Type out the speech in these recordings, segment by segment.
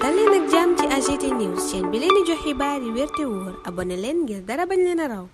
dal leen ak jàmm ci AGT News chaîne bi leen di jox xibaar yi wér te wóor abonné leen ngir dara bañ leen a raw.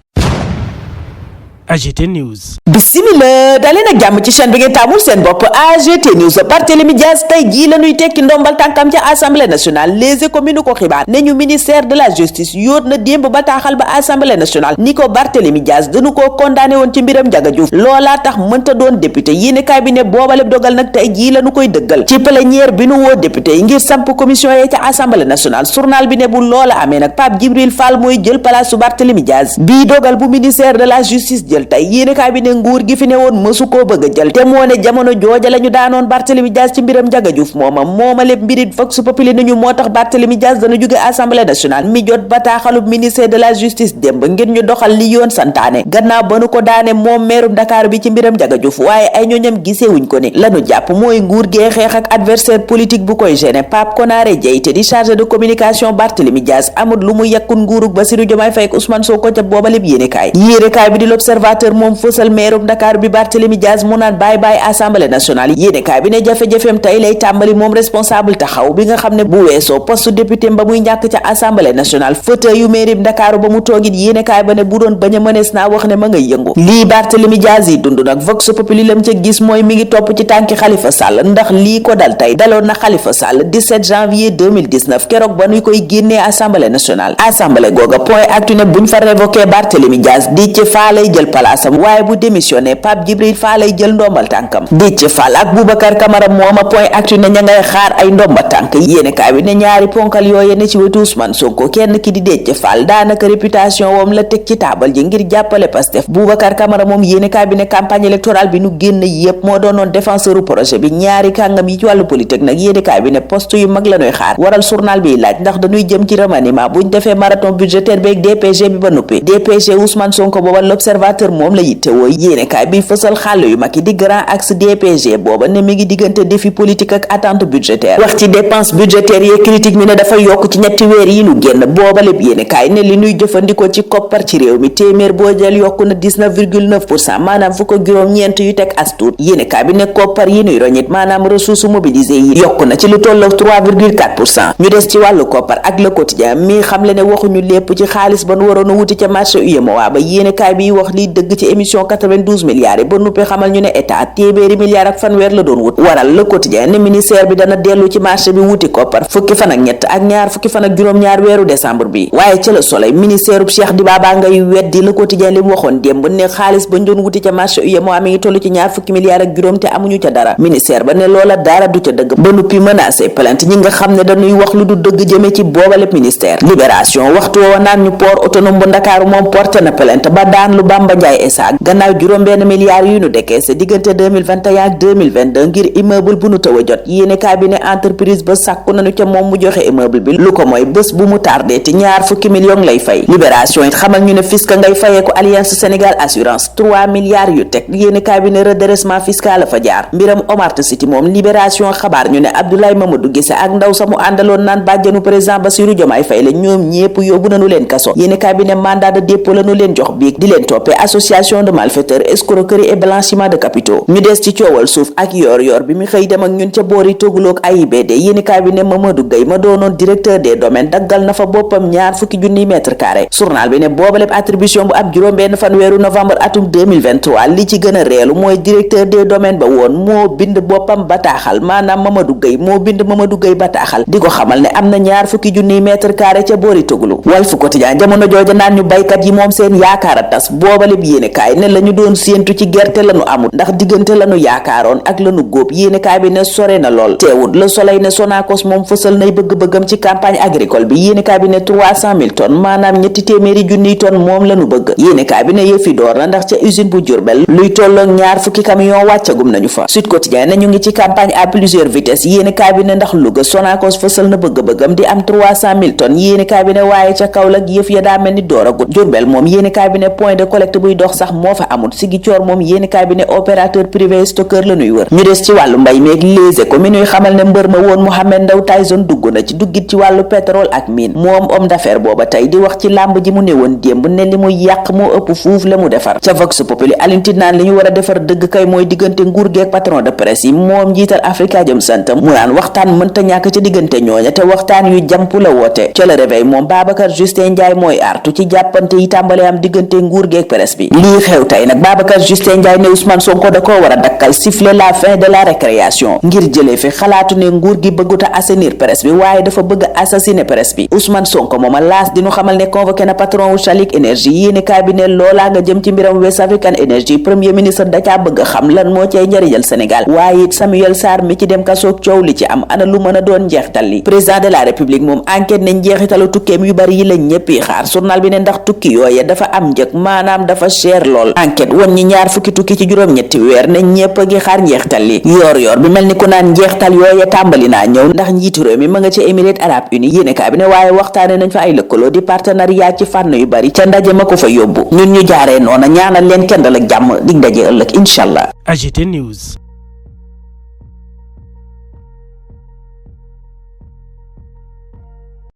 AGT News. Bismillah daleen ak jàmm ci chaîne bi ngeen taamul seen bopp AGT News. Barthélémy Dias tey jii la ñuy tekki ndombal tànkam ca assemblée nationale Les Échos mi nu ko xibaar ne ñu ministère de la justice yóot na démb bataaxal ba assemblée nationale ni ko Barthélémy Dias dañu koo condamné woon ci mbiram Ndiaga Diouf loolaa tax mënta doon député yéenekaay bi ne boobaleb dogal nag tey jii la ñu koy dëggal ci plénière bi nu woo député yi ngir samp commission yi ca assemblée nationale journal bi ne bu loola amee nag Pape Djibril Fall mooy jël place su Barthélémy Dias bii dogal bu ministère de la justice tey yéenekaay bi ne nguur gi fi ne woon mësu koo bëgg a jël te moo ne jamono jooja la ñu daanoon Barthélémy Dias ci mbiram Ndiaga Diouf mooma lépp mbirit Vox Populi nañu moo tax Barthélémy Dias dana jóge assemblée nationale mi jot bataaxalub ministère de la justice démb ngir ñu doxal li yoon santaane gannaaw ba nu ko daane moom meerum Dakar bi ci mbiram Ndiaga Diouf waaye ay ñooñam gisewuñ ko ni lanu jàpp mooy nguur gee xeex ak adversaire politique bu koy gêné Pape Konaré Diaité di chargé de communication Barthélémy Dias amul lu mu yekkun nguurug Bassirou Diomaye Faye ak Ousmane Sonko ca booba lépp yéenekaay bi di l'Observateur moom fësal meerum Dakar bi Barthélémy Dias mu naan bàyyi assemblée nationale yéenekaay bi ne jafe-jafeem tey lay tàmbali moom responsable taxaw bi nga xam ne bu weesoo poste député ba muy ñàkk ca assemblée nationale fauteuil yu mairie Dakar ba mu toogit yéenekaay ba ne bu doon bañ a mënees naa wax ne ma ngay yëngu lii Barthélémy Dias yi dund nag Vox Populi lam ca gis mooy mi ngi topp ci tànki Khalifa Sall ndax lii ko dal tey daloon na Khalifa Sall 17 janvier 2019 keroog ba nuy koy génnee assemblée nationale assemblée googa point actu ne buñ fa révoqué Barthélémy Dias di ci faa lay jël palaasam waaye bu démissionné Pape Djibril Fall lay jël ndombal tànkam Déthié Fall ak Boubacar Camara mooma point actu ne ña ngay xaar ay ndomba tànk yéenekaay bi ne ñaari ponkal yooye ne ci wetu Ousmane Sonko kenn ki di Déthié Fall daanaka réputation woom la teg ci taabal ji ngir jàppale Pastef Boubacar Camara moom yéenekaay bi ne campagne électorale bi nu génn yépp moo doonoon défenseur u projet bi ñaari kàngam yi ci wàllu politique nag yéenekaay bi ne poste yu mag la ñuy xaar waral journal bi laaj ndax dañuy jëm ci remaniement buñ defee marathon budgétaire beeg DPG bi ba noppi DPG Ousmane Sonko booba l'Observateur moom la yitte wooy yéenekaay bi fësal xàll yu mag yi di grand axe DPG booba ne mi ngi diggante défi politique ak attente budgétaire wax ci dépense budgétaire yee critique mi ne dafa yokk ci ñetti weer yi nu génn booba lépp yéenekaay ne li nuy jëfandikoo ci koppar ci réew mi téeméer boo jël yokku na 19,9% maanaam fukk ak juróom-ñeent yu teg astuut yéenekaay bi ne koppar yi nuy roñit maanaam ressources mobilisées yi yokku na ci lu tolloog 3,4% ñu des ci wàllu koppar ak le quotidien mi xamle ne waxuñu lépp ci xaalis ba nu waroon a wuti ca marché UEMOA ba yéenekaay bi wax li dëgg ci émission 92 milliards yi ba nuppi xamal ñu ne état téeméeri milliards ak fanweer la doon wut waral le quotidien ne ministère bi dana dellu ci marché bi wuti koppar fukki fan ak ñett ak ñaar fukki fan ak juróom-ñaar weeru décembre bi waaye ca le soleil ministère bu Cheikh Dibaba ngay weddi le quotidien li mu waxoon démb ne xaalis bañ doon wuti ca marché UEMOA mi ngi toll ci ñaar fukki milliards ak juróom te amuñu ca dara ministère ba ne loola dara du ca dëgg ba nuppi menacé plainte ñi nga xam ne dañuy wax lu du dëgg jëme ci boobaleb ministère libération waxtu woo naan ñu port autonome bu Ndakaaru moom porté na plainte ba daan lu Bamba Ndiaye SA gannaaw juróom-benn milliards yu nu décaissé diggante 2021 ak 2022 ngir immeuble bu nu tëw a jot yéenekaay bi ne entreprise ba sàkku nañu ca moom mu joxe immeuble bi lu ko mooy bés bu mu tardé te ñaar fukki millions lay fay libération it xamal ñu ne fisc ngay fayee ko Alliance Sénégal Assurance 3 milliards yu teg yéenekaay bi ne redressement fiscal la fa jaar mbiram Omar City moom libération xabaar ñu ne Abdoulaye Mamadou Guissé ak ndaw sa mu àndaloon naan bàjjanu président Bassirou Diomaye Faye la ñoom ñépp yóbbu nañu leen kaso yéenekaay bi ne mandat de dépôt la ñu leen jox biig di leen toppee association de malfaiteurs escroquerie et blanchiment de capitaux ñu des ci coowal suuf ak yor bi mi xëy dem ak ñun ca boori toguloog AIBD yéenekaay bi ne Mamadou Gueye ma doonoon directeur des domaines daggal na fa boppam ñaar fukki junniy mètre carré journal bi ne boobaleb attribution bu ab juróom-benn fanweeru novembre atum 2023 li ci gën a reelu mooy directeur des domaines ba woon moo bind boppam bataaxal maanaam Mamadou Gueye moo bind Mamadou Gueye bataaxal di ko xamal ne am na ñaar fukki junniy mètre carré ca boori togulu Walf Quotidien jamono jooja naan ñu baykat yi moom seen yaakaar a tas boobaleb yéenekaay ne la ñu doon séentu ci gerte lañu amul ndax diggante lañu yaakaaroon ak lañu góob yéenekaay bi ne sore na lool teewut Le Soleil ne Sonacos moom fësal nay bëgg-bëggam ci campagne agricole bi yéenekaay bi ne 300 000 tonnes maanaam ñetti téeméeri junniy tonnes moom lañu bëgg yéenekaay bi ne yëfi door na ndax ca usine bu Diourbel luy tolloog ñaar fukki camion wàccagum nañu fa Sud Quotidien ne ñu ngi ci campagne à plusieurs vitesses yéenekaay bi ne ndax Louga Sonacos fësal na bëgg-bëggam di am 300 000 tonnes yéenekaay bi ne waaye ca Kaolack yëf ya daa mel ni door agut Diourbel moom yéenekaay bi ne point de collecte buy dox sax moo fa amul Ziguinchor moom yéenekaay bi ne opérateur privé stockeur la ñuy wër. ñu des ci wàllu mbay meeg Les Échos mi ñuy xamal ne mbër ma woon Mohamed Ndao Tyson dugg na ci duggit ci wàllu pétrole ak mine. moom homme d'affaires booba tey di wax ci làmb ji mu ne woon démb ne li mu yàq moo ëpp fuuf la mu defar. ca Vox Populi alinti naan li ñu war a defar dëgg kay mooy diggante nguur geeg patron de presse yi. moom njiital Afrikajom Center mu naan waxtaan mënta ñàkk ca diggante ñooña te waxtaan yu jàmp la woote. ca Le Réveil moom Babacar Justin Ndiaye mooy artu ci jàppante yi tàmbale am diggante nguur geeg presse bi. lii xew tey nag Babacar Justin Ndiaye ne Ousmane Sonko da koo war a dakkal siffler la fin de la récréation ngir jëlee fi xalaatu ne nguur gi bëgguta assainir presse bi waaye dafa bëgg a assassiner presse bi. Ousmane Sonko mooma laas di ñu xamal ne convoqué na patron wu Shalik Énergie yéeni cabinet loolaa nga jëm ci mbiram West African Energy premier ministre da caa bëgg xam lan moo cay njariñal Sénégal waaye it Samuel Sarr mi ci dem kasoog coow li ci am ana lu mën a doon njeexital li. président de la république moom enquête ne njeexitalu tukkeem yu bari yi la ñëppi xaar journal bi ne ndax tukki yooye dafa am njëg maanaam dafa cher lool. enquête won ñi ñaar fukki tukki ci juróom-ñetti weer ne ñëpp a ngi xaar njeexital li. yor bi mel ni ku naan njeexital yooye tàmbali naa ñëw ndax njiitu réew mi ma nga ci Émirats arabes unis yéenekaay bi ne waaye waxtaane nañ fa ay lëkkaloo di partenariat ci fànn yu bari ca ndaje ma ko fa yóbbu ñun ñu jaaree noona ñaanal leen kenn dal ak jàmm dig ndaje ëllëg incha allah. AGT News.